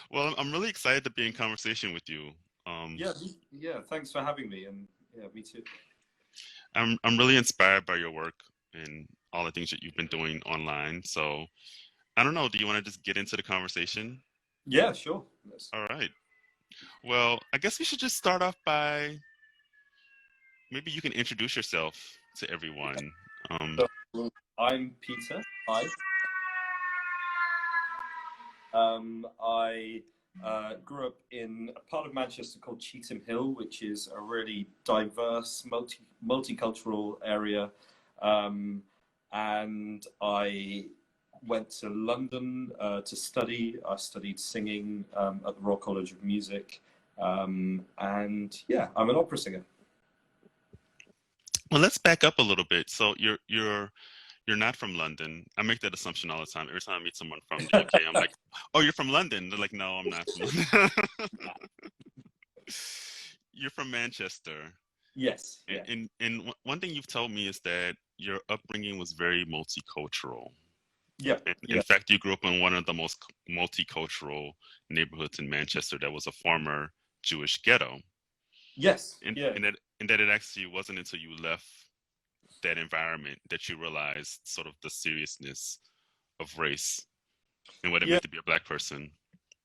Well, I'm really excited to be in conversation with you. Um, Yeah. Thanks for having me, and yeah, me too. I'm really inspired by your work and all the things that you've been doing online. So I don't know. Do you want to just get into the conversation? Yeah, sure. All right. Well, I guess we should just start off by maybe you can introduce yourself to everyone. Um, So I'm Peter. Hi. I grew up in a part of Manchester called Cheetham Hill, which is a really diverse, multicultural area. Um, and I went to London to study. I studied singing at the Royal College of Music. And yeah, I'm an opera singer. well, let's back up a little bit. So you're not from London. I make that assumption all the time. Every time I meet someone from the UK, I'm like, "Oh, you're from London." They're like, "No, I'm not from London." You're from Manchester. Yes, And, yeah. one thing you've told me is that your upbringing was very multicultural. Yeah, And in yeah. fact, you grew up in one of the most multicultural neighborhoods in Manchester that was a former Jewish ghetto. Yes, And, yeah. and that it actually wasn't until you left that environment that you realized sort of the seriousness of race and what it Yeah, meant to be a black person.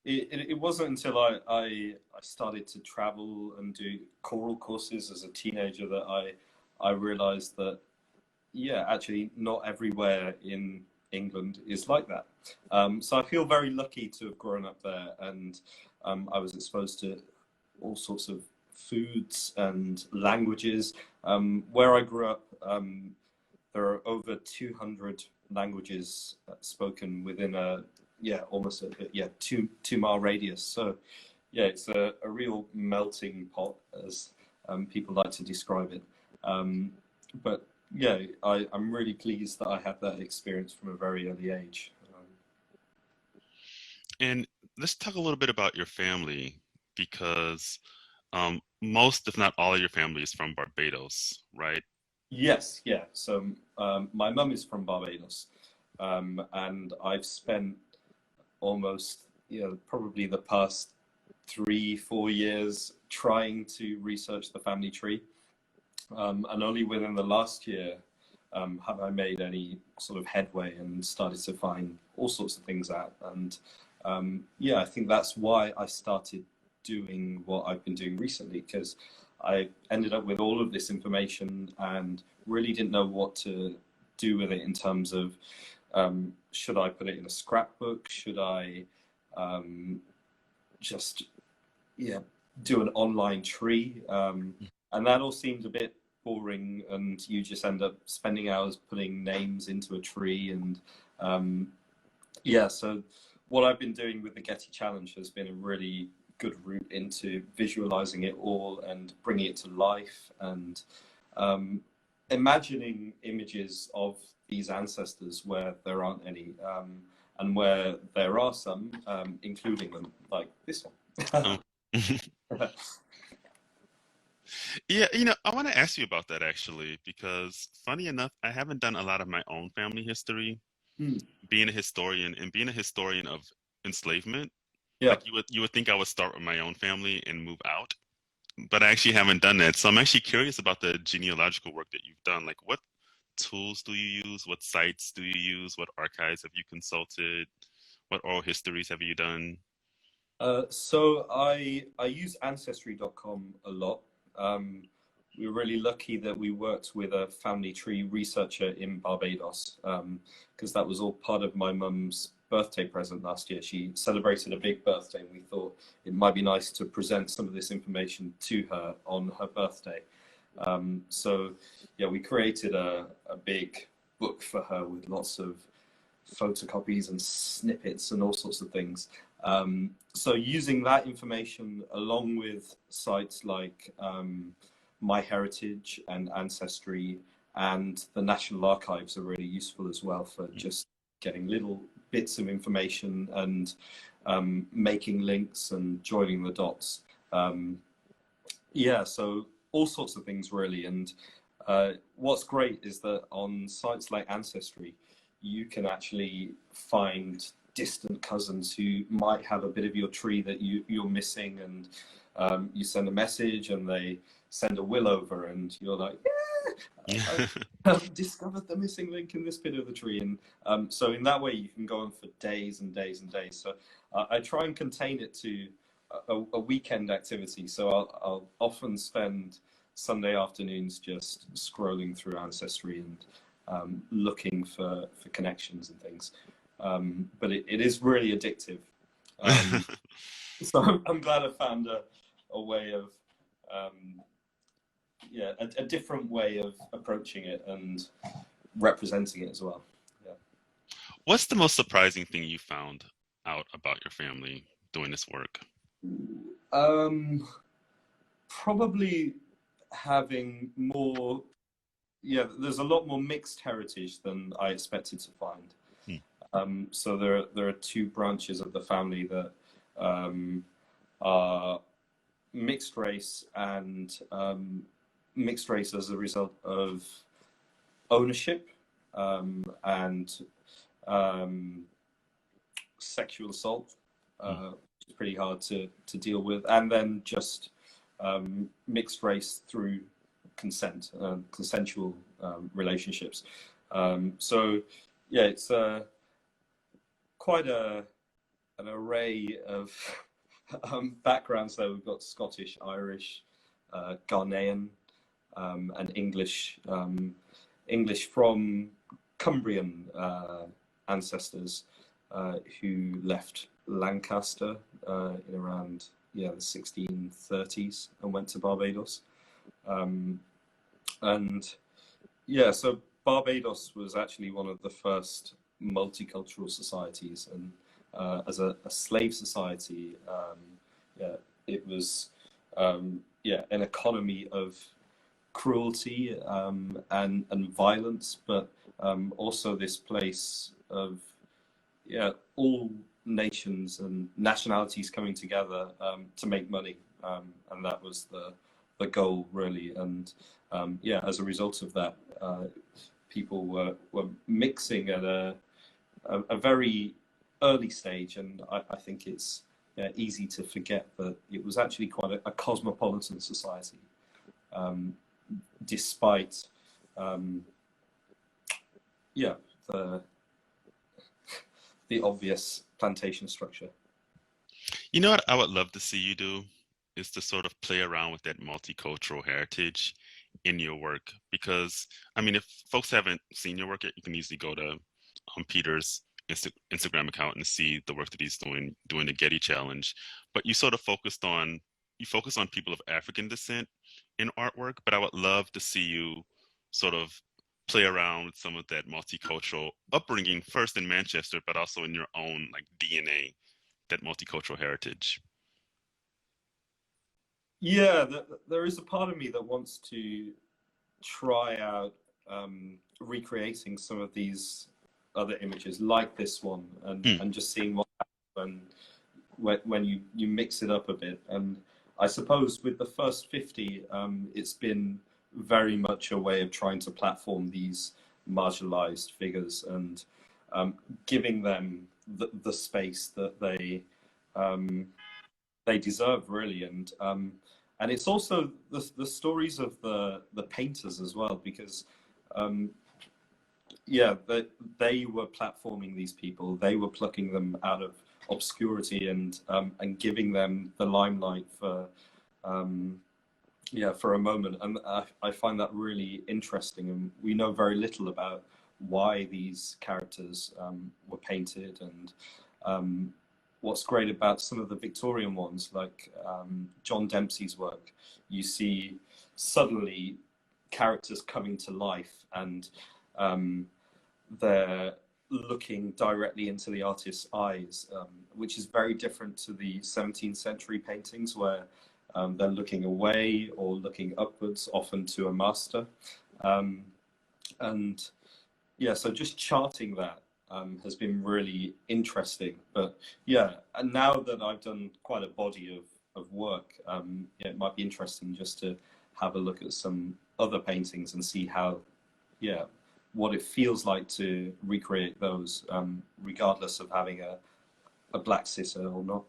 it wasn't until I started to travel and do choral courses as a teenager that I realized that, yeah, actually not everywhere in England is like that. So I feel very lucky to have grown up there, and I was exposed to all sorts of foods and languages. Where I grew up, there are over 200 languages spoken within a almost a two-mile radius. So yeah, it's a real melting pot, as people like to describe it. But yeah, I'm really pleased that I had that experience from a very early age. And let's talk a little bit about your family because most, if not all, of your family is from Barbados, right? Yes, yeah. So my mum is from Barbados, and I've spent almost, probably the past 3, 4 years trying to research the family tree. And only within the last year have I made any sort of headway and started to find all sorts of things out. And yeah, I think that's why I started doing what I've been doing recently, because I ended up with all of this information and really didn't know what to do with it in terms of, should I put it in a scrapbook? Should I um, just, yeah, do an online tree? And that all seemed a bit boring, and you just end up spending hours putting names into a tree. And yeah, so what I've been doing with the Getty Challenge has been a really good route into visualizing it all and bringing it to life, and um, imagining images of these ancestors where there aren't any, and where there are some, including them, like this one. Oh. Yeah, I want to ask you about that actually, because funny enough, I haven't done a lot of my own family history, Hmm. being a historian and being a historian of enslavement. Yeah. Like you would think I would start with my own family and move out, but I actually haven't done that. So I'm actually curious about the genealogical work that you've done. Like what tools do you use? What sites do you use? What archives have you consulted? What oral histories have you done? So I use ancestry.com a lot. Um, we were really lucky that we worked with a family tree researcher in Barbados, because that was all part of my mum's birthday present last year. She celebrated a big birthday, and we thought it might be nice to present some of this information to her on her birthday. So yeah, we created a big book for her with lots of photocopies and snippets and all sorts of things. So using that information along with sites like MyHeritage and Ancestry and the National Archives are really useful as well for just getting little bits of information and making links and joining the dots. Yeah, so all sorts of things really. And what's great is that on sites like Ancestry, you can actually find distant cousins who might have a bit of your tree that you're missing, and you send a message and they send a will over, and you're like, yeah, I've discovered the missing link in this bit of the tree. And so in that way, you can go on for days and days and days. So I try and contain it to a weekend activity. So I'll often spend Sunday afternoons just scrolling through Ancestry and looking for connections and things. But it is really addictive. So I'm glad I found a way of, a different way of approaching it and representing it as well. Yeah. What's the most surprising thing you found out about your family doing this work? Probably having more, there's a lot more mixed heritage than I expected to find. So there are two branches of the family that are mixed race, and mixed race as a result of ownership and sexual assault, which is pretty hard to deal with, and then just mixed race through consent, consensual relationships. So yeah, it's quite an array of backgrounds there. We've got Scottish, Irish, Ghanaian, and English, English from Cumbrian ancestors who left Lancaster in around the 1630s and went to Barbados. And yeah, so Barbados was actually one of the first multicultural societies, and as a slave society, it was an economy of cruelty and violence, but also this place of all nations and nationalities coming together to make money, and that was the goal, really. And as a result of that, people were mixing at a very early stage, and I think it's easy to forget that it was actually quite a cosmopolitan society, despite the obvious plantation structure. You know what I would love to see you do is to sort of play around with that multicultural heritage in your work, because I mean, if folks haven't seen your work yet, you can easily go to Peter's Instagram account and see the work that he's doing the Getty Challenge. But you sort of focus on people of African descent in artwork, but I would love to see you sort of play around with some of that multicultural upbringing, first in Manchester, but also in your own like DNA, that multicultural heritage. Yeah, there is a part of me that wants to try out recreating some of these other images, like this one, and just seeing what happens when you mix it up a bit. And I suppose with the first 50, it's been very much a way of trying to platform these marginalized figures and giving them the space that they deserve, really. And it's also the stories of the painters as well, because they were platforming these people, they were plucking them out of obscurity and giving them the limelight for a moment. And I find that really interesting, and we know very little about why these characters were painted. And what's great about some of the Victorian ones, like John Dempsey's work, you see suddenly characters coming to life, and they're looking directly into the artist's eyes, which is very different to the 17th century paintings, where they're looking away or looking upwards, often to a master. And so just charting that has been really interesting. But and now that I've done quite a body of work, it might be interesting just to have a look at some other paintings and see how what it feels like to recreate those, regardless of having a black sitter or not.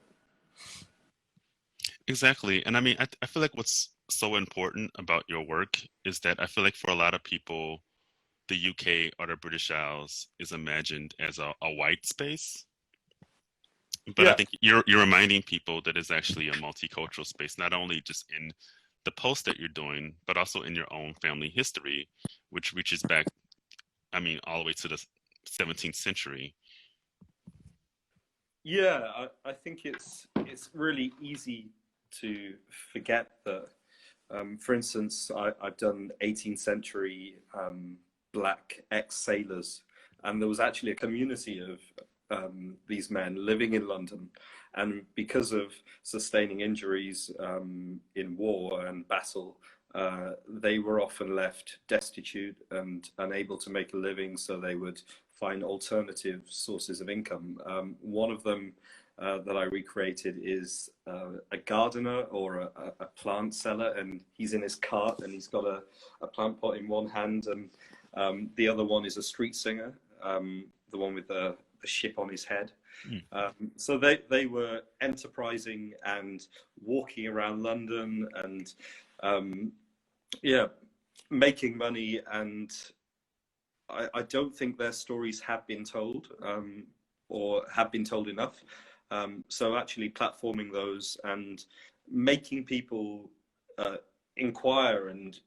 Exactly. And I mean, I feel like what's so important about your work is that I feel like for a lot of people, the UK or the British Isles is imagined as a white space. But I Yeah. think you're reminding people that it's actually a multicultural space, not only just in the post that you're doing, but also in your own family history, which reaches back, I mean, all the way to the 17th century. Yeah, I think it's really easy to forget that. For instance, I've done 18th century black ex-sailors, and there was actually a community of these men living in London, and because of sustaining injuries in war and battle, they were often left destitute and unable to make a living, so they would find alternative sources of income. One of them that I recreated is a gardener or a plant seller, and he's in his cart and he's got a plant pot in one hand, and the other one is a street singer, the one with the ship on his head. So they were enterprising and walking around London and yeah, making money, and I don't think their stories have been told, or have been told enough. So actually platforming those and making people inquire and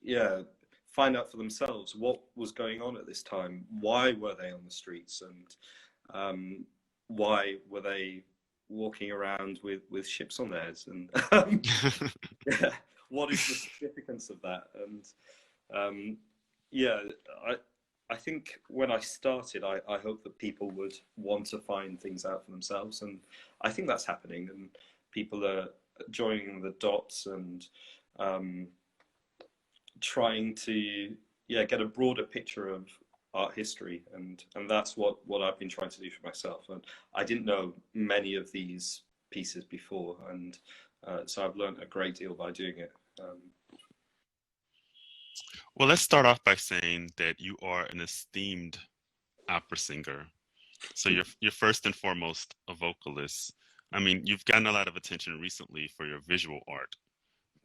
find out for themselves what was going on at this time. Why were they on the streets, and why were they walking around with ships on their heads? And yeah, what is the significance of that? And yeah, I think when I started, I hope that people would want to find things out for themselves, and I think that's happening, and people are joining the dots and trying to get a broader picture of art history, and that's what I've been trying to do for myself. And I didn't know many of these pieces before, and so I've learned a great deal by doing it. Well, let's start off by saying that you are an esteemed opera singer. So you're first and foremost a vocalist. I mean, you've gotten a lot of attention recently for your visual art,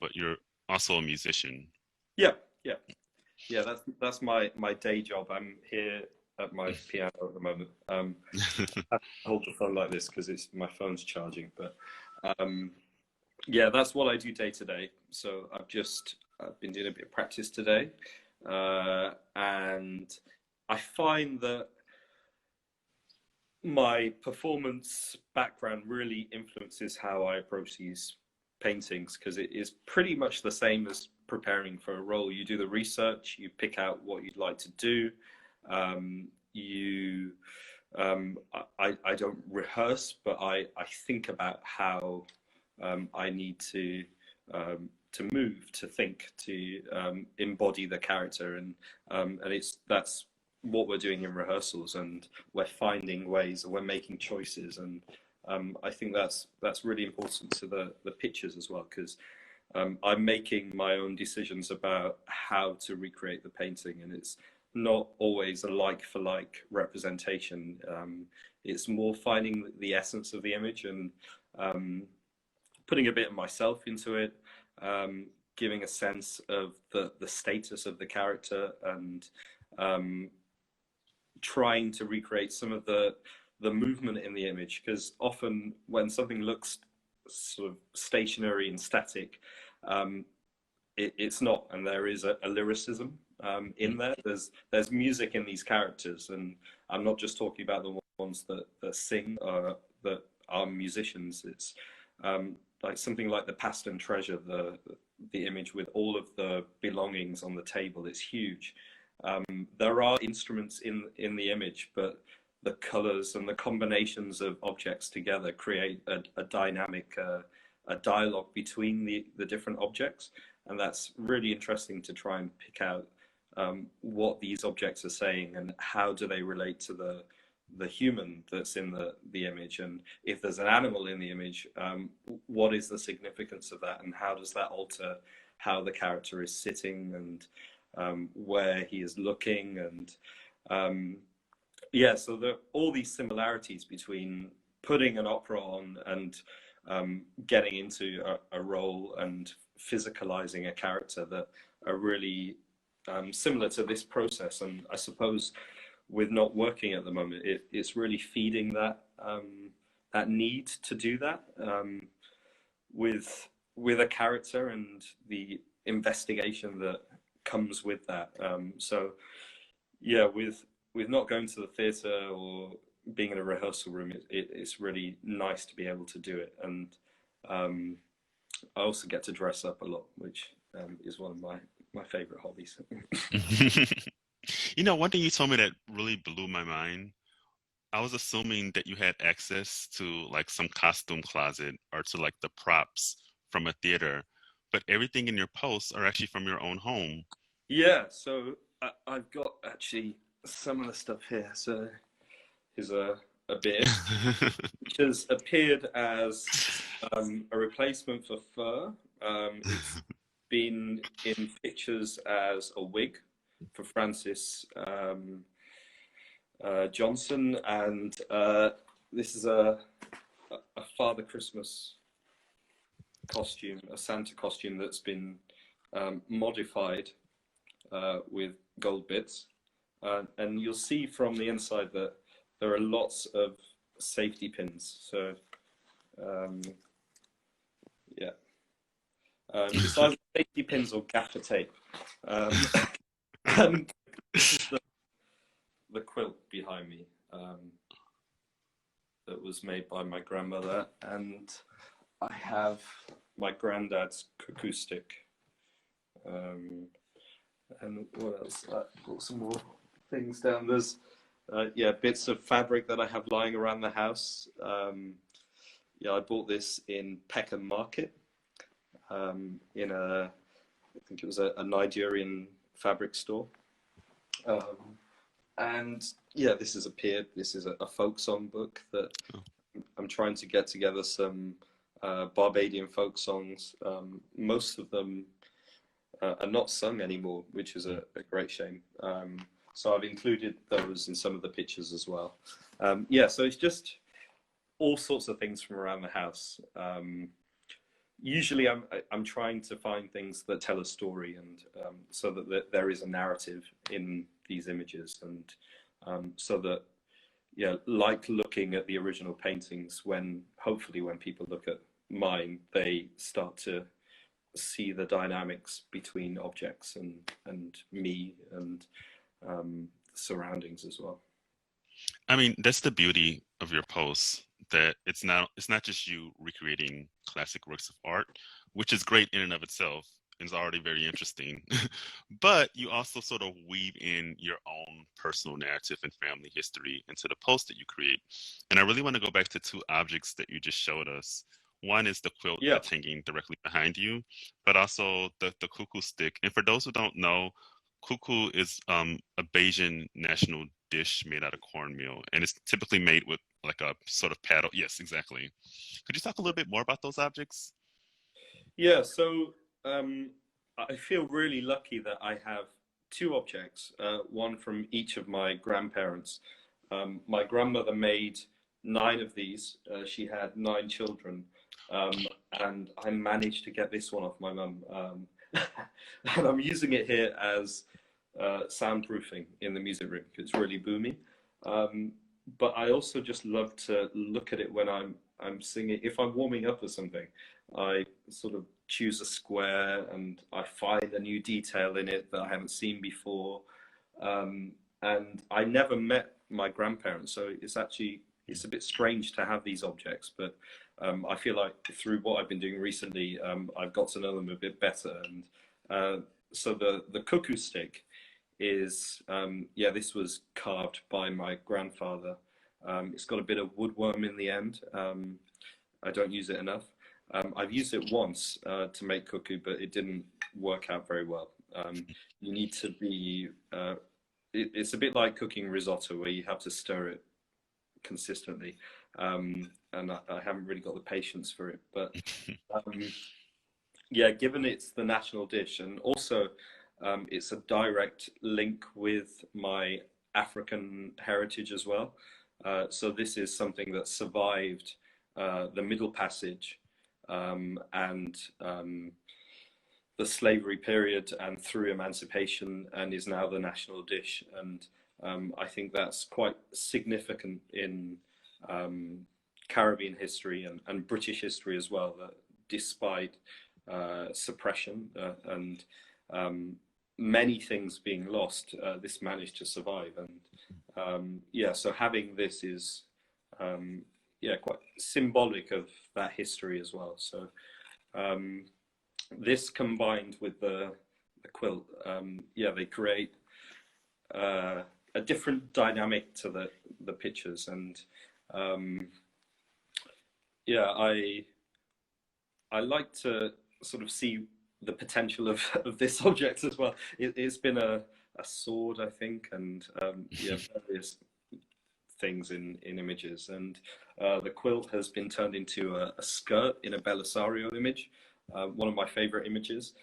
but you're also a musician. Yeah, yeah, yeah. That's my day job. I'm here at my piano at the moment. I hold the phone like this because it's my phone's charging. But yeah, that's what I do day to day. So I've been doing a bit of practice today, and I find that my performance background really influences how I approach these paintings, because it is pretty much the same as preparing for a role. You do the research, you pick out what you'd like to do. You, I don't rehearse, but I think about how I need to move, to think, to embody the character, and that's what we're doing in rehearsals, and we're finding ways, and we're making choices, and I think that's really important to the pictures as well, because I'm making my own decisions about how to recreate the painting, and it's not always a like for like representation. It's more finding the essence of the image and putting a bit of myself into it, giving a sense of the status of the character, and trying to recreate some of the movement in the image, because often when something looks sort of stationary and static, it's not, and there is a lyricism in there. There's music in these characters, and I'm not just talking about the ones that sing, that are musicians. It's like something like the Past and Treasure, the image with all of the belongings on the table. It's huge. There are instruments in the image, but the colors and the combinations of objects together create a dynamic, a dialogue between the different objects, and that's really interesting to try and pick out what these objects are saying and how do they relate to the human that's in the image, and if there's an animal in the image, what is the significance of that, and how does that alter how the character is sitting, and where he is looking, and Yeah, so there are all these similarities between putting an opera on and getting into a role and physicalizing a character that are really similar to this process. And I suppose with not working at the moment, it's really feeding that need to do that with a character and the investigation that comes with that. So yeah, with not going to the theatre or being in a rehearsal room, it's really nice to be able to do it. And I also get to dress up a lot, which is one of my favorite hobbies. You know, one thing you told me that really blew my mind. I was assuming that you had access to like some costume closet or to like the props from a theater, but everything in your posts are actually from your own home. Yeah, so I've got actually some of the stuff here. So here's a beard, which has appeared as a replacement for fur. It's been in pictures as a wig for Francis Johnson, and this is a Father Christmas costume, a Santa costume that's been modified with gold bits. And you'll see from the inside that there are lots of safety pins. So, yeah. It's either safety pins or gaffer tape. And this is the quilt behind me that was made by my grandmother. And I have my granddad's cuckoo stick. And what else? I've got some more things down. There's yeah, bits of fabric that I have lying around the house. Yeah, I bought this in Peckham Market in I think it was a Nigerian fabric store. And yeah, this has appeared. This is a folk song book that I'm trying to get together some Barbadian folk songs. Most of them are not sung anymore, which is a great shame. So I've included those in some of the pictures as well. Yeah, so it's just all sorts of things from around the house. Usually I'm trying to find things that tell a story, and so that there is a narrative in these images, and so that, yeah, like looking at the original paintings, when hopefully when people look at mine, they start to see the dynamics between objects and me and surroundings as well. I mean, that's the beauty of your posts, that it's not just you recreating classic works of art, which is great in and of itself and is already very interesting, but you also sort of weave in your own personal narrative and family history into the post that you create. And I really want to go back to two objects that you just showed us. One is the quilt Yeah. that's hanging directly behind you, but also the cuckoo stick. And for those who don't know, cuckoo is a Bajan national dish made out of cornmeal, and it's typically made with like a sort of paddle. Yes, exactly. Could you talk a little bit more about those objects? Yeah, so I feel really lucky that I have two objects, one from each of my grandparents. My grandmother made 9 of these. She had 9 children, and I managed to get this one off my mum. And I'm using it here as soundproofing in the music room because it's really boomy. But I also just love to look at it when I'm singing. If I'm warming up or something, I sort of choose a square and I find a new detail in it that I haven't seen before. And I never met my grandparents, so it's a bit strange to have these objects, but I feel like through what I've been doing recently, I've got to know them a bit better. And so the cuckoo stick is, yeah, this was carved by my grandfather. It's got a bit of woodworm in the end. I don't use it enough. I've used it once to make cuckoo, but it didn't work out very well. You need to be, it's a bit like cooking risotto where you have to stir it consistently. And I haven't really got the patience for it. But yeah, given it's the national dish, and also it's a direct link with my African heritage as well. So this is something that survived the Middle Passage and the slavery period and through emancipation, and is now the national dish. And I think that's quite significant in Caribbean history and British history as well, that despite suppression and many things being lost, this managed to survive. And yeah, so having this is yeah, quite symbolic of that history as well. So this combined with the quilt, yeah, they create a different dynamic to the pictures. And yeah, I like to sort of see the potential of this object as well. It's been a sword, I think, and yeah, various things in images. And the quilt has been turned into a skirt in a Belisario image, one of my favorite images.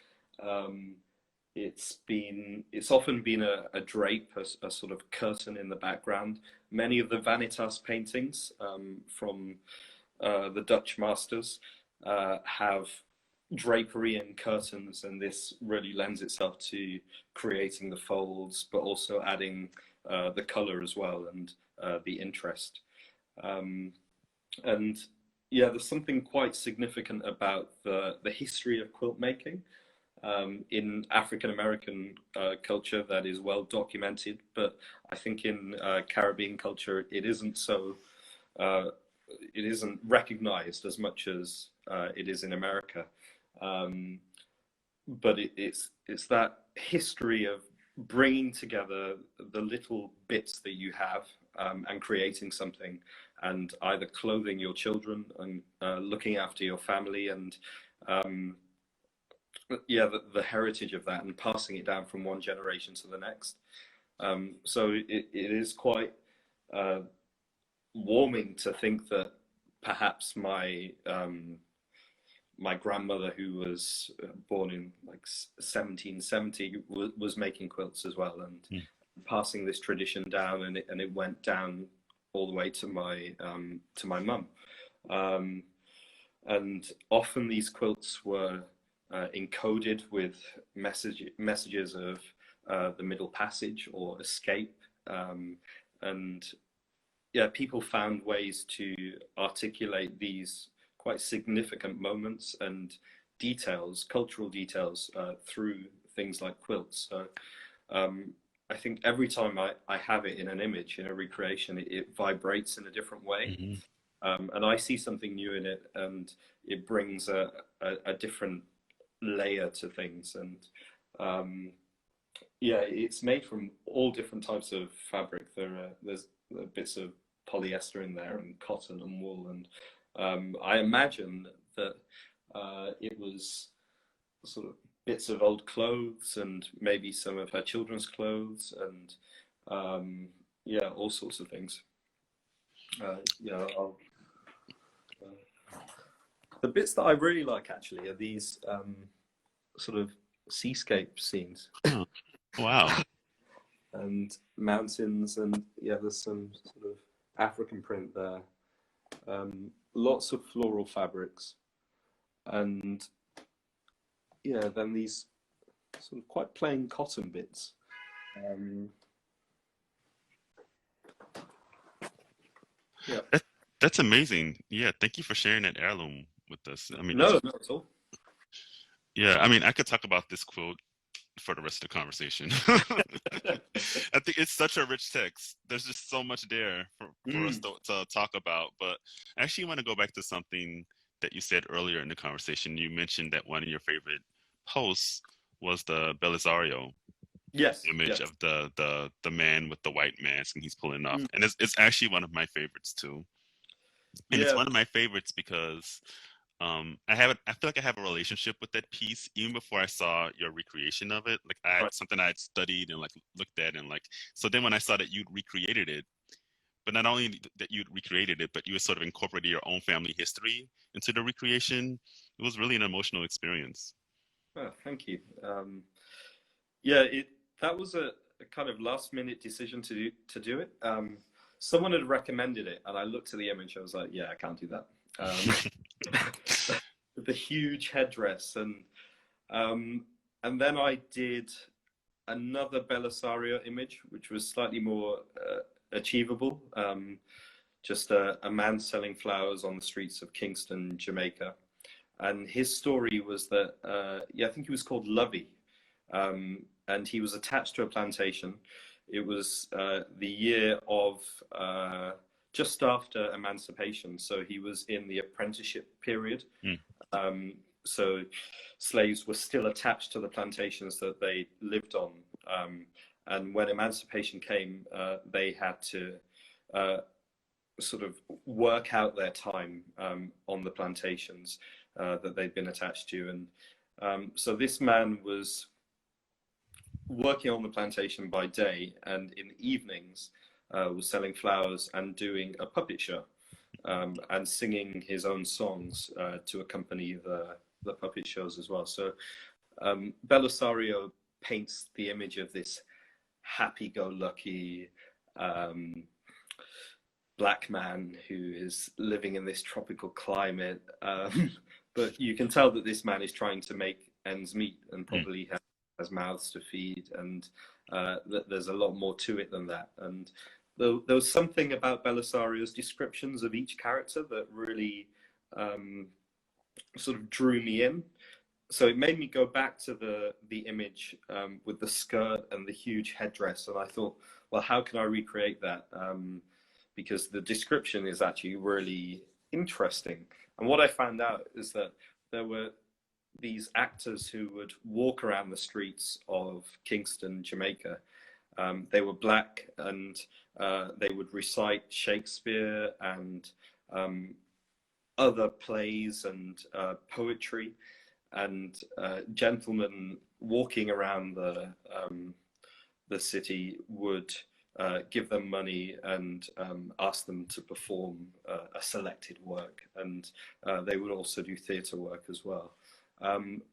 It's often been a drape, a sort of curtain in the background. Many of the Vanitas paintings from the Dutch masters have drapery and curtains, and this really lends itself to creating the folds, but also adding the color as well, and the interest. And yeah, there's something quite significant about the history of quilt making in African American culture that is well documented, but I think in Caribbean culture it isn't so. It isn't recognized as much as it is in America. But it's that history of bringing together the little bits that you have and creating something, and either clothing your children and looking after your family, and yeah, the heritage of that, and passing it down from one generation to the next. So it is quite warming to think that perhaps my my grandmother, who was born in like 1770, was making quilts as well, and passing this tradition down, and it went down all the way to my mum. And often these quilts were encoded with messages of the Middle Passage or escape, and yeah, people found ways to articulate these quite significant moments and details, cultural details, through things like quilts. So I think every time I have it in an image, in a recreation, it vibrates in a different way. Mm-hmm. And I see something new in it, and it brings a different layer to things. And yeah, it's made from all different types of fabric. There's bits of polyester in there, and cotton and wool, and I imagine that it was sort of bits of old clothes, and maybe some of her children's clothes, and yeah, all sorts of things. Yeah, the bits that I really like actually are these sort of seascape scenes. Wow. And mountains, and yeah, there's some sort of African print there. Lots of floral fabrics, and yeah, then these sort of quite plain cotton bits. Yeah, That's amazing. Yeah, thank you for sharing that heirloom with us. I mean, no, not at all. Yeah, I mean, I could talk about this quote for the rest of the conversation. I think it's such a rich text. There's just so much there for us to talk about. But I actually want to go back to something that you said earlier in the conversation. You mentioned that one of your favorite posts was the Belisario image of the man with the white mask, and he's pulling off. And it's actually one of my favorites too. And it's one of my favorites because I feel like I have a relationship with that piece even before I saw your recreation of it. Like something I had studied and like looked at, and like, so then when I saw that you'd recreated it, but not only that you'd recreated it, but you had sort of incorporated your own family history into the recreation, it was really an emotional experience. Oh, thank you. Yeah, that was kind of last minute decision to do it. Someone had recommended it, and I looked at the image. I was like, yeah, I can't do that. The huge headdress, and then I did another Belisario image, which was slightly more achievable. Just a man selling flowers on the streets of Kingston, Jamaica. And his story was that, I think he was called Lovey. And he was attached to a plantation. It was the year of just after emancipation. So he was in the apprenticeship period. So slaves were still attached to the plantations that they lived on. And when emancipation came, they had to sort of work out their time on the plantations that they'd been attached to. And so this man was working on the plantation by day, and in the evenings was selling flowers and doing a puppet show and singing his own songs to accompany the puppet shows as well. So Belisario paints the image of this happy-go-lucky black man who is living in this tropical climate, but you can tell that this man is trying to make ends meet and probably has mouths to feed, and that there's a lot more to it than that. And there was something about Belisario's descriptions of each character that really sort of drew me in. So it made me go back to the image with the skirt and the huge headdress, and I thought, well, how can I recreate that? Because the description is actually really interesting. And what I found out is that there were these actors who would walk around the streets of Kingston, Jamaica. They were black, and they would recite Shakespeare and other plays and poetry, and gentlemen walking around the city would give them money and ask them to perform a selected work, and they would also do theatre work as well.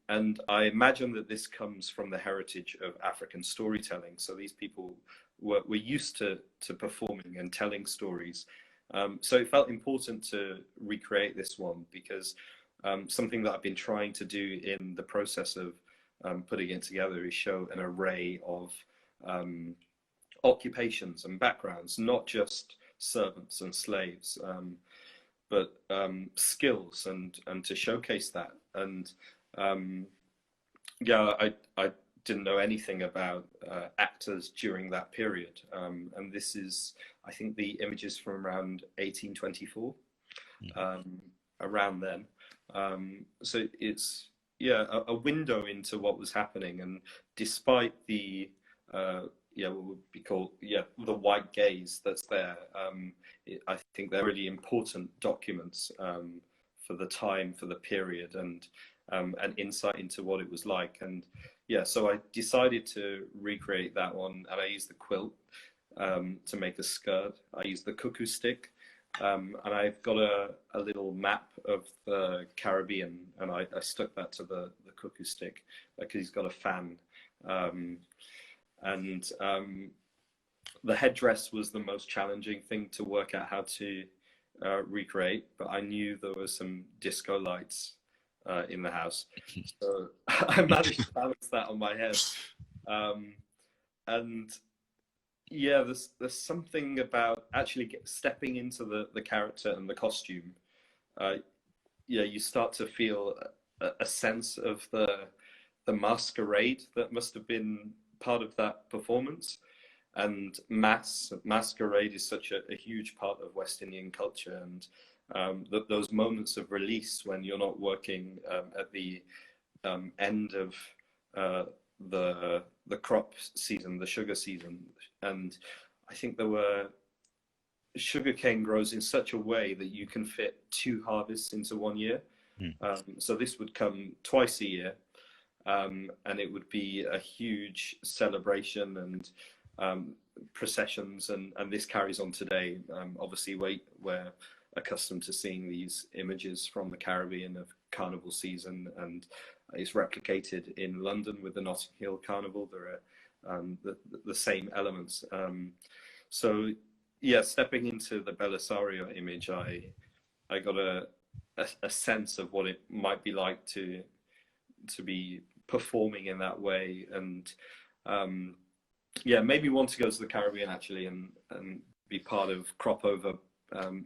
And I imagine that this comes from the heritage of African storytelling. So these people were used to performing and telling stories. So it felt important to recreate this one, because something that I've been trying to do in the process of putting it together is show an array of occupations and backgrounds, not just servants and slaves, but skills, and to showcase that. And I didn't know anything about actors during that period, and this is, I think, the images from around 1824, around then. So it's a window into what was happening, and despite the what would be called the white gaze that's there, I think they're really important documents for the time, for the period, and an insight into what it was like. And so I decided to recreate that one, and I used the quilt to make a skirt. I used the cuckoo stick, and I've got a little map of the Caribbean, and I stuck that to the cuckoo stick because he's got a fan. And the headdress was the most challenging thing to work out how to recreate, but I knew there were some disco lights in the house, so I managed to balance that on my head. And there's something about actually stepping into the character and the costume. You start to feel a sense of the masquerade that must have been part of that performance. And masquerade is such a huge part of West Indian culture, and those moments of release when you're not working at the end of the crop season, the sugar season. And I think sugarcane grows in such a way that you can fit 2 harvests into 1 year. So this would come twice a year, and it would be a huge celebration and processions, and this carries on today. Obviously, we're accustomed to seeing these images from the Caribbean of carnival season, and it's replicated in London with the Notting Hill Carnival. There the same elements. So yeah, stepping into the Belisario image, I got a sense of what it might be like to be performing in that way, and yeah, maybe want to go to the Caribbean actually and be part of Crop Over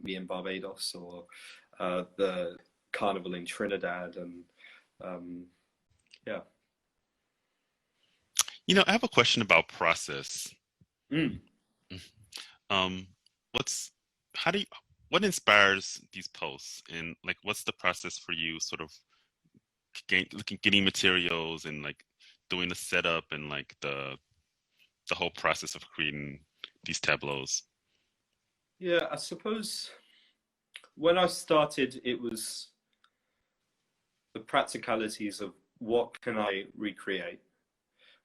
Me in Barbados, or the Carnival in Trinidad, and yeah. I have a question about process. Mm. Um, what's how do you what inspires these posts, and like what's the process for you, sort of getting materials and like doing the setup and like the whole process of creating these tableaus? Yeah, I suppose when I started, it was the practicalities of what can I recreate,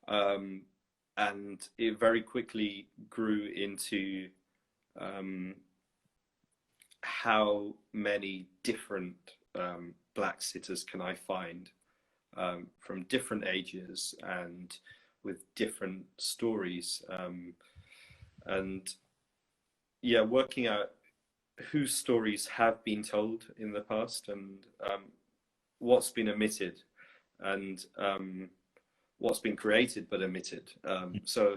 um, and it very quickly grew into how many different black sitters can I find, from different ages and with different stories, and yeah, working out whose stories have been told in the past, and what's been omitted, and what's been created but omitted. So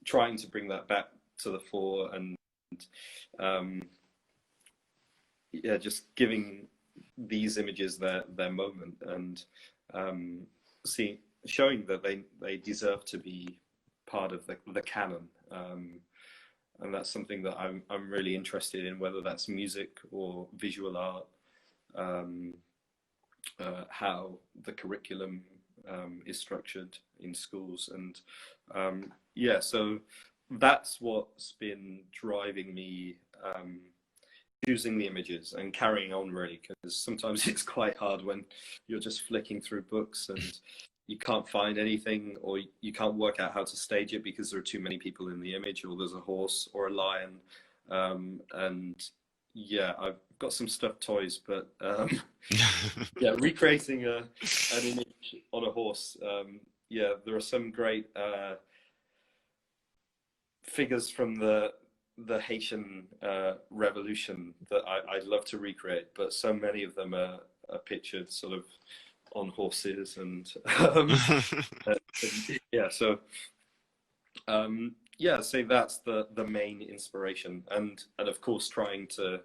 trying to bring that back to the fore, and um, yeah, just giving these images their moment, and showing that they deserve to be part of the canon. And that's something that I'm really interested in, whether that's music or visual art, how the curriculum is structured in schools, and yeah, so that's what's been driving me, choosing the images and carrying on, really, because sometimes it's quite hard when you're just flicking through books and you can't find anything, or you can't work out how to stage it because there are too many people in the image, or there's a horse or a lion, and yeah, I've got some stuffed toys, but yeah, recreating an image on a horse, yeah, there are some great figures from the Haitian Revolution that I'd love to recreate, but so many of them are pictured sort of on horses, and yeah, so yeah, so that's the main inspiration, and of course trying to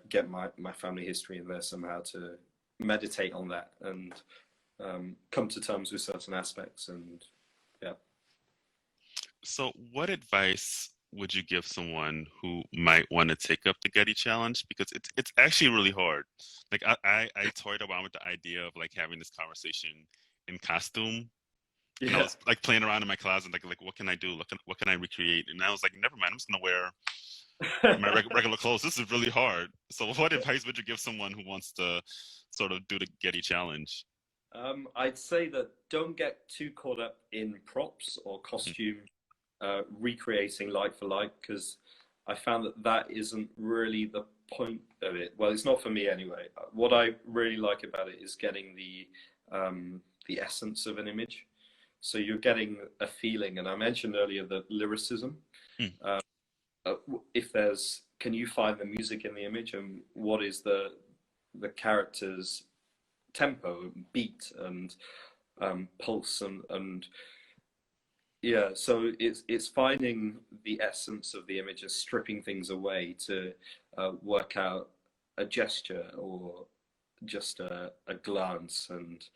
get my family history in there somehow, to meditate on that and come to terms with certain aspects, and yeah. So, what advice would you give someone who might want to take up the Getty Challenge? Because it's actually really hard. Like I toyed around with the idea of like having this conversation in costume, and I Yeah. was like playing around in my closet, like what can I do? What can I recreate? And I was like, never mind, I'm just gonna wear my regular clothes. This is really hard. So, what advice would you give someone who wants to sort of do the Getty Challenge? I'd say that don't get too caught up in props or costume recreating like for like, because I found that isn't really the point of it. Well, it's not for me anyway. What I really like about it is getting the essence of an image. So you're getting a feeling, and I mentioned earlier the lyricism. Mm. If there's, can you find the music in the image, and what is the character's tempo, beat, and pulse, and yeah, so it's finding the essence of the image and stripping things away to work out a gesture, or just a glance, and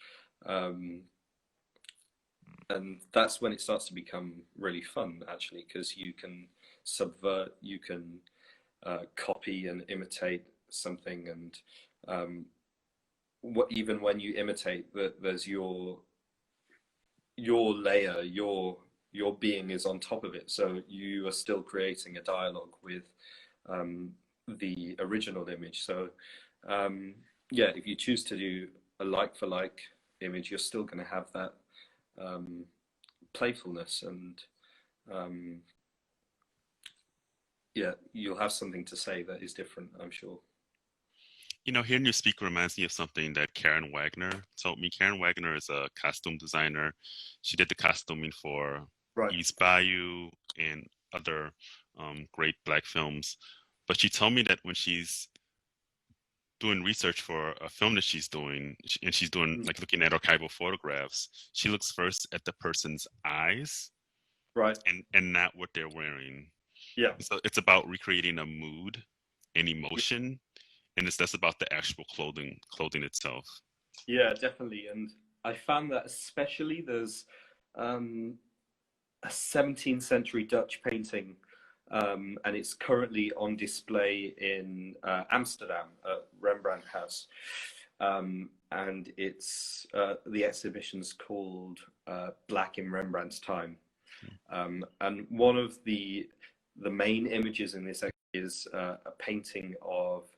that's when it starts to become really fun, actually, because you can subvert, you can copy and imitate something, and even when you imitate, that there's your layer, your being is on top of it, so you are still creating a dialogue with the original image. So yeah, if you choose to do a like for like image, you're still going to have that playfulness, and yeah, you'll have something to say that is different, I'm sure. Hearing you speak reminds me of something that Karen Wagner told me. Karen Wagner is a costume designer. She did the costuming for Right. East Bayou, and other great Black films. But she told me that when she's doing research for a film that she's doing, and she's doing Mm. like looking at archival photographs, she looks first at the person's eyes Right. and not what they're wearing. Yeah. So it's about recreating a mood and emotion, and it's less about the actual clothing itself. Yeah, definitely. And I found that especially there's a 17th century Dutch painting, and it's currently on display in Amsterdam at Rembrandt House. And it's the exhibition's called Black in Rembrandt's Time. And one of the main images in this is a painting of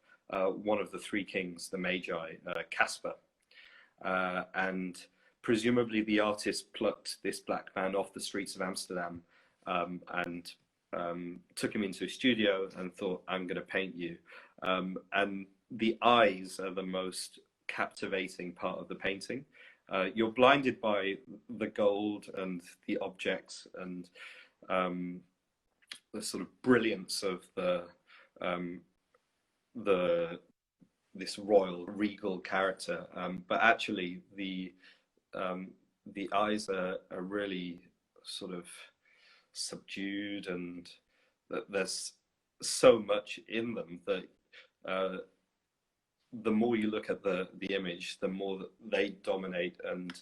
one of the three kings, the Magi, Caspar. And presumably the artist plucked this black man off the streets of Amsterdam, and took him into a studio and thought, I'm going to paint you. And the eyes are the most captivating part of the painting. You're blinded by the gold and the objects and the sort of brilliance of the this royal regal character, but actually the eyes are really sort of subdued, and there's so much in them that the more you look at the image, the more that they dominate and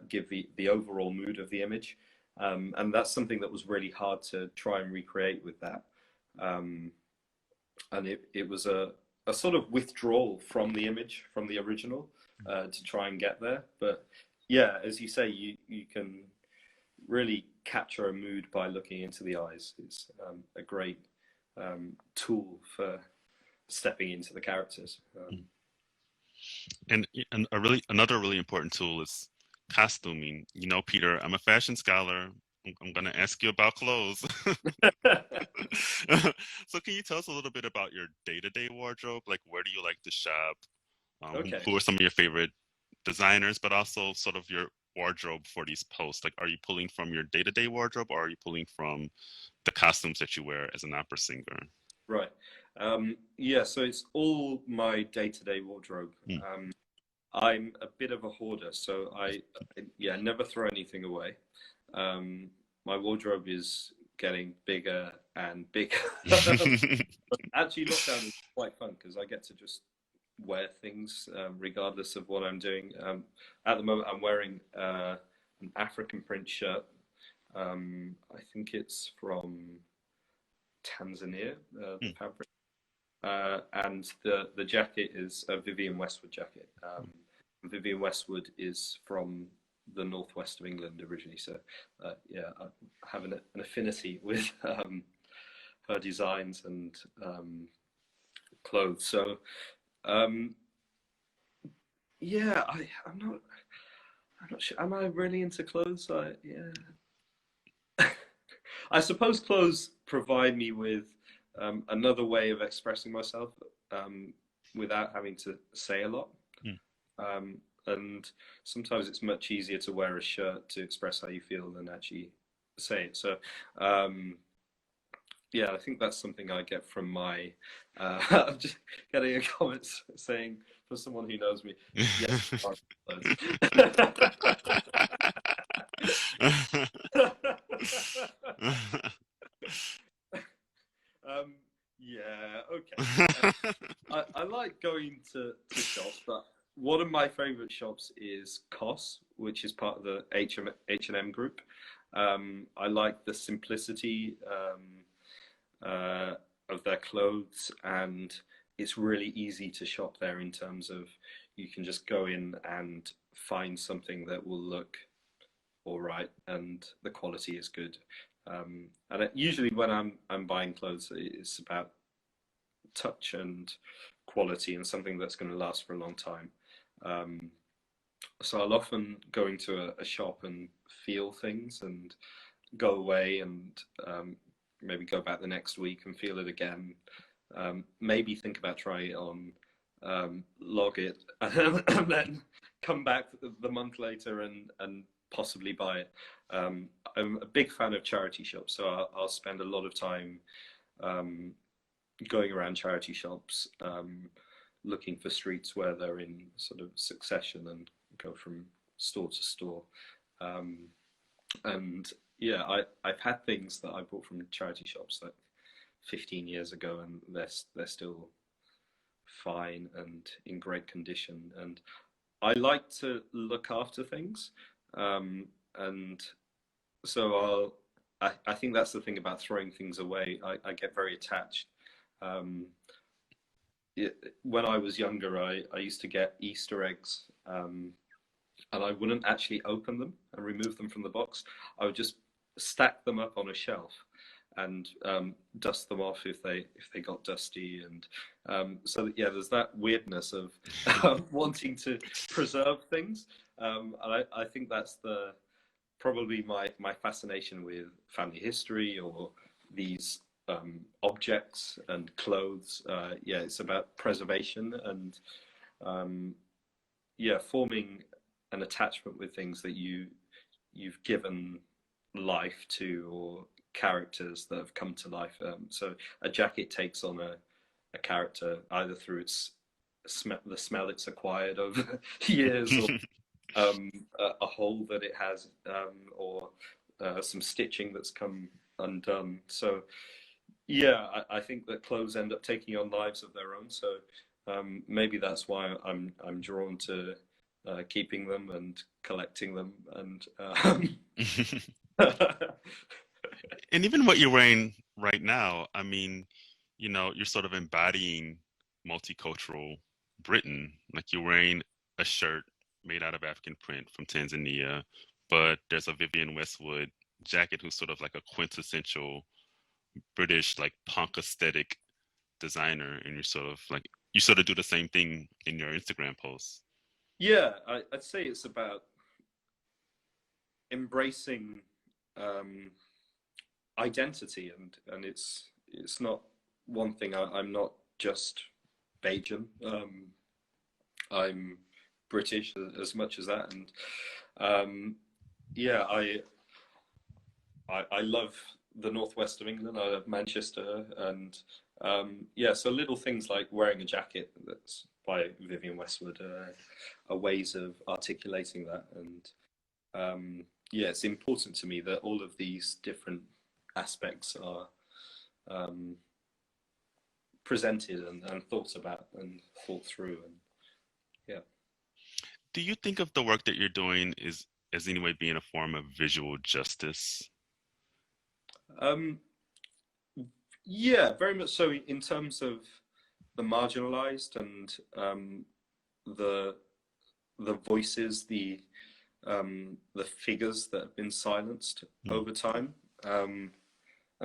give the overall mood of the image. And that's something that was really hard to try and recreate with that. And it was a sort of withdrawal from the image, from the original, to try and get there. But yeah, as you say, you can really capture a mood by looking into the eyes. It's a great tool for stepping into the characters. And another really important tool is costuming. You know, Peter, I'm a fashion scholar. I'm going to ask you about clothes. So can you tell us a little bit about your day-to-day wardrobe? Like, where do you like to shop? Okay. Who are some of your favorite designers, but also sort of your wardrobe for these posts? Like, are you pulling from your day-to-day wardrobe, or are you pulling from the costumes that you wear as an opera singer? Right. Yeah, so it's all my day-to-day wardrobe. I'm a bit of a hoarder, so I never throw anything away. My wardrobe is getting bigger and bigger. Actually, lockdown is quite fun because I get to just wear things regardless of what I'm doing. At the moment, I'm wearing an African print shirt. I think it's from Tanzania, the fabric. And the jacket is a Vivienne Westwood jacket. Vivienne Westwood is from the northwest of England originally, so yeah, I have an affinity with her designs and clothes. So yeah, I'm not sure. Am I really into clothes? Yeah. I suppose clothes provide me with another way of expressing myself without having to say a lot. And sometimes it's much easier to wear a shirt to express how you feel than actually say it. So yeah, I think that's something I get from my. I'm just getting a comment saying, for someone who knows me, yes. Yeah, okay. I like going to shops, but one of my favorite shops is COS, which is part of the H&M group. I like the simplicity of their clothes, and it's really easy to shop there in terms of you can just go in and find something that will look all right and the quality is good. And usually when I'm buying clothes, it's about touch and quality and something that's going to last for a long time. So I'll often go into a shop and feel things and go away and maybe go back the next week and feel it again. Maybe think about trying it on, log it, and then come back the month later and possibly buy it. I'm a big fan of charity shops, so I'll spend a lot of time um, going around charity shops, looking for streets where they're in sort of succession and go from store to store. Um, and yeah, I've had things that I bought from charity shops like 15 years ago, and they're still fine and in great condition. And I like to look after things, and so I think that's the thing about throwing things away. I get very attached. Um, when I was younger, I used to get Easter eggs, and I wouldn't actually open them and remove them from the box. I would just stack them up on a shelf and dust them off if they got dusty. And so yeah, there's that weirdness of wanting to preserve things. And I think that's probably my fascination with family history or these objects and clothes. Yeah, it's about preservation and yeah, forming an attachment with things that you've given life to, or characters that have come to life. So a jacket takes on a character either through the smell it's acquired over years, or a hole that it has, or some stitching that's come undone. So yeah, I think that clothes end up taking on lives of their own. So maybe that's why I'm drawn to keeping them and collecting them. And And even what you're wearing right now, I mean, you know, you're sort of embodying multicultural Britain. Like you're wearing a shirt made out of African print from Tanzania, but there's a Vivienne Westwood jacket who's sort of like a quintessential British, like punk aesthetic designer, and you're sort of like you sort of do the same thing in your Instagram posts. yeah, I'd say it's about embracing um, identity, and it's not one thing. I'm not just Bajan. I'm British as much as that, and yeah, I love the northwest of England. I love Manchester, and yeah, so little things like wearing a jacket that's by Vivienne Westwood are ways of articulating that. And yeah, it's important to me that all of these different aspects are um, presented and thought about and thought through. And yeah. Do you think of the work that you're doing is as anyway being a form of visual justice? Um, yeah, very much so in terms of the marginalized and the the voices, the figures that have been silenced Mm. over time. And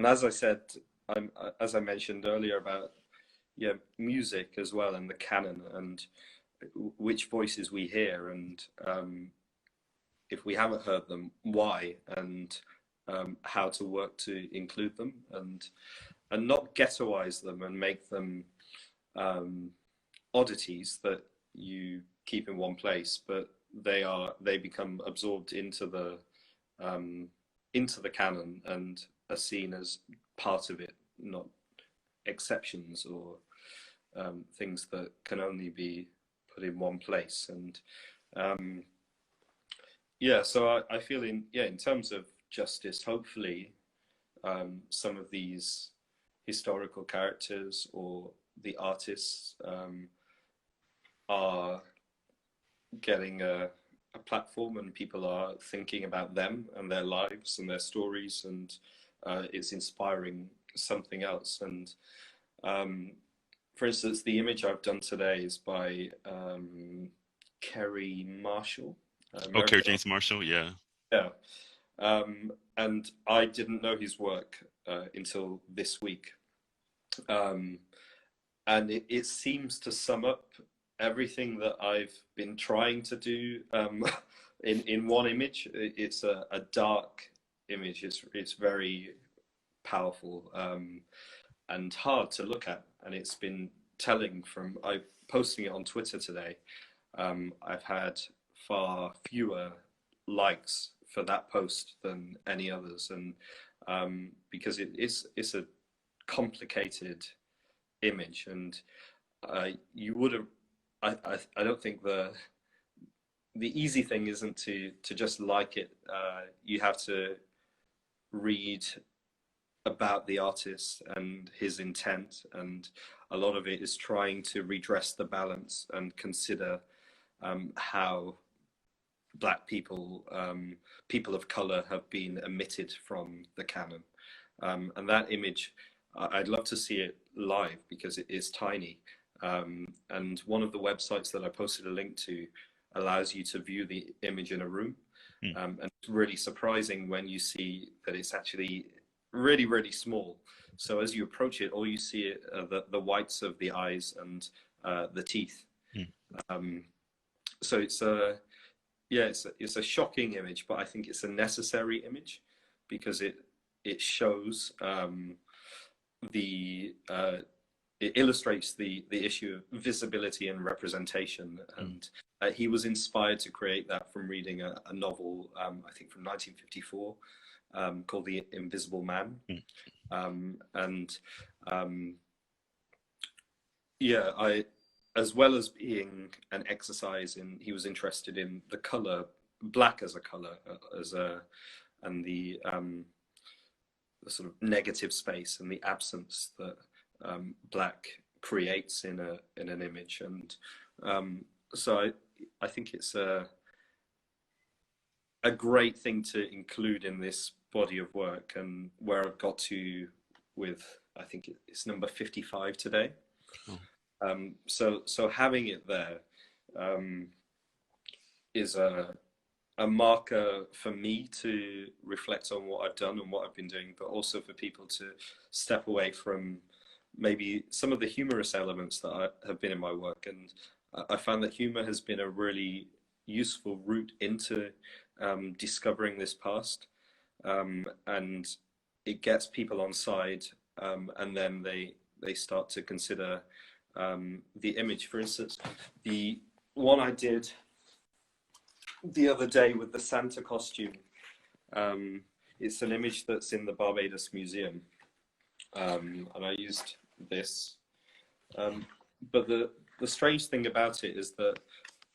as I said, as I mentioned earlier about yeah, music as well, and the canon, and which voices we hear, and if we haven't heard them, why, and how to work to include them, and not ghettoize them and make them oddities that you keep in one place, but they become absorbed um, into the canon and are seen as part of it, not exceptions or things that can only be put in one place. And yeah, so I feel in terms of justice, hopefully some of these historical characters or the artists are getting a platform, and people are thinking about them and their lives and their stories, and it's inspiring something else. And for instance, the image I've done today is by Kerry Marshall. Okay, James Marshall, yeah. Yeah. And I didn't know his work until this week. And it seems to sum up everything that I've been trying to do in one image. It's a dark image. It's very powerful and hard to look at. And it's been telling from I posting it on Twitter today. I've had far fewer likes for that post than any others, and because it's a complicated image, and you would have. I don't think the easy thing isn't to just like it. You have to read about the artist and his intent, and a lot of it is trying to redress the balance and consider how Black people, people of color, have been omitted from the canon. And that image, I'd love to see it live because it is tiny. And one of the websites that I posted a link to allows you to view the image in a room. And it's really surprising when you see that it's actually really, really small. So as you approach it, all you see are the whites of the eyes and the teeth. So it's a shocking image, but I think it's a necessary image because it shows it illustrates the issue of visibility and representation. And he was inspired to create that from reading a novel, I think from 1954, called The Invisible Man. As well as being an exercise in, he was interested in the color, black as a color, and the sort of negative space and the absence that black creates in an image. And so I think it's a great thing to include in this body of work, and where I've got to with, I think it's number 55 today. So having it there is a marker for me to reflect on what I've done and what I've been doing, but also for people to step away from maybe some of the humorous elements that have been in my work. And I found that humor has been a really useful route into discovering this past, and it gets people on side, and then they start to consider the image. For instance, the one I did the other day with the Santa costume, it's an image that's in the Barbados Museum, and I used this, but the strange thing about it is that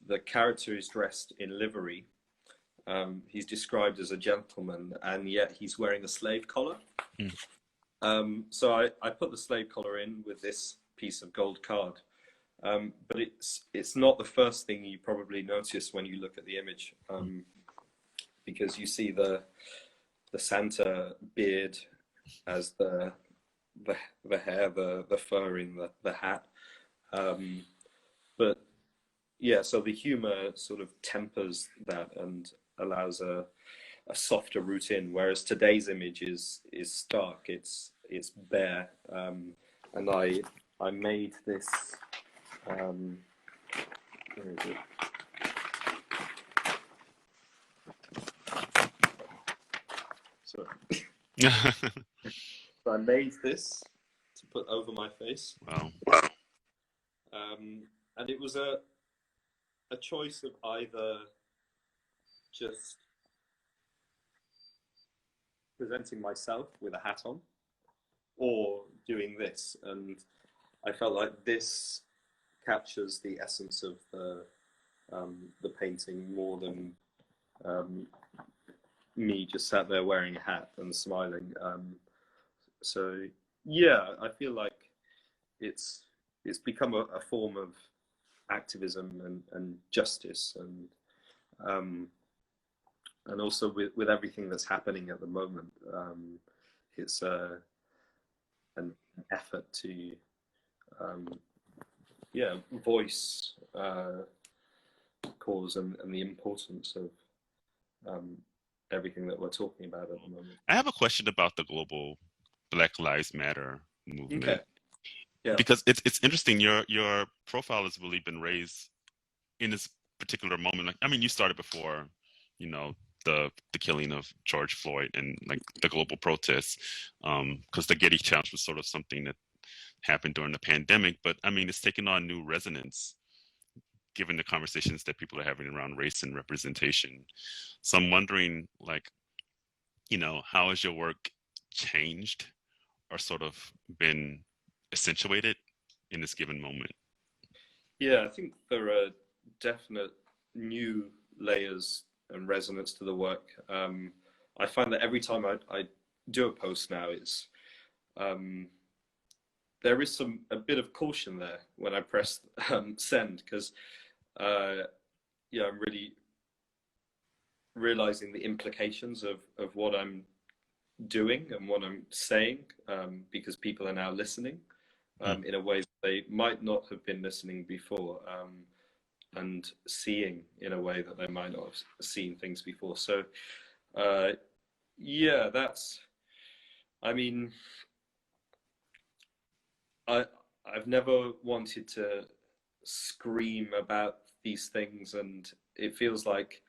the character is dressed in livery. He's described as a gentleman, and yet he's wearing a slave collar. So I put the slave collar in with this piece of gold card, but it's not the first thing you probably notice when you look at the image, because you see the Santa beard as the hair, the fur in the hat, but yeah, so the humor sort of tempers that and allows a softer route in, whereas today's image is stark, it's bare, and I made this, where is it? Sorry. So I made this to put over my face. Wow. And it was a choice of either just presenting myself with a hat on or doing this, and I felt like this captures the essence of the painting more than me just sat there wearing a hat and smiling. So yeah, I feel like it's become a form of activism and justice, and also with everything that's happening at the moment, it's an effort to voice cause and the importance of everything that we're talking about at the moment. I have a question about the global Black Lives Matter movement. Okay. Yeah. Because it's interesting. Your profile has really been raised in this particular moment. Like, I mean, you started before, the killing of George Floyd and like the global protests, because the Getty Challenge was sort of something that happened during the pandemic. But I mean, it's taken on new resonance given the conversations that people are having around race and representation. So I'm wondering, like, how has your work changed or sort of been accentuated in this given moment? Yeah, I think there are definite new layers and resonance to the work. I find that every time I do a post now, it's there is a bit of caution there when I press send, because I'm really realizing the implications of what I'm doing and what I'm saying, because people are now listening in a way that they might not have been listening before, and seeing in a way that they might not have seen things before. So that's, I mean, I've never wanted to scream about these things, and it feels like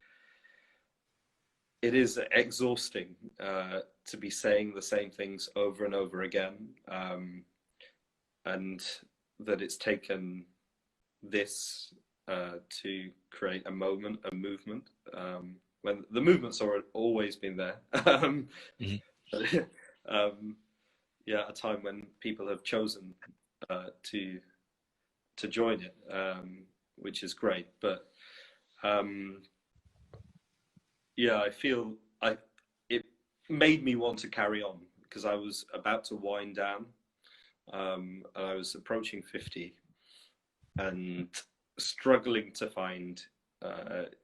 it is exhausting to be saying the same things over and over again, and that it's taken this to create a movement, when the movement's always been there. A time when people have chosen to join it, which is great. But I feel it made me want to carry on, because I was about to wind down, and I was approaching 50 and struggling to find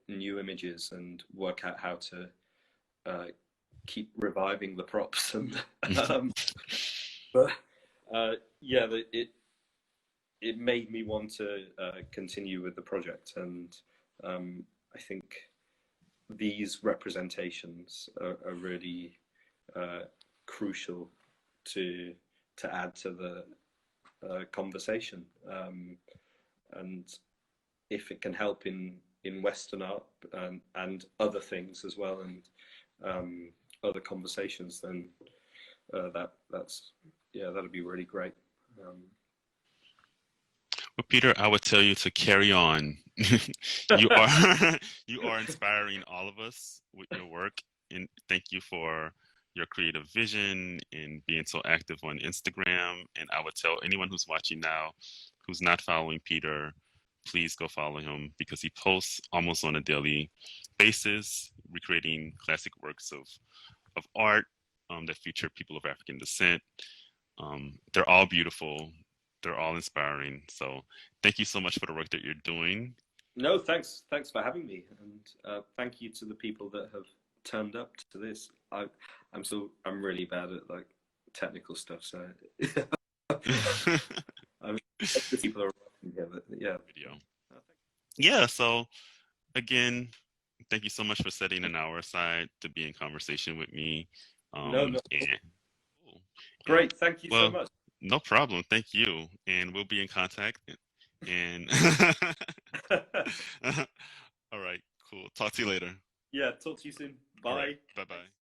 new images and work out how to keep reviving the props. And it made me want to continue with the project, and I think these representations are really crucial to add to the conversation, and if it can help in Western art and other things as well, and other conversations, then that'd be really great. Well, Peter, I would tell you to carry on. You are you are inspiring all of us with your work, and thank you for your creative vision and being so active on Instagram. And I would tell anyone who's watching now, who's not following Peter, please go follow him, because he posts almost on a daily basis, recreating classic works of art that feature people of African descent. They're all beautiful. They're all inspiring. So thank you so much for the work that you're doing. No, thanks for having me, and thank you to the people that have turned up to this. I'm really bad at like technical stuff, so I mean, the people are here, but yeah. Video. Yeah. So again, thank you so much for setting an hour aside to be in conversation with me. No. And, Great. Thank you so much. No problem. Thank you. And we'll be in contact. And all right, cool. Talk to you later. Yeah, talk to you soon. Bye. Right. Bye-bye.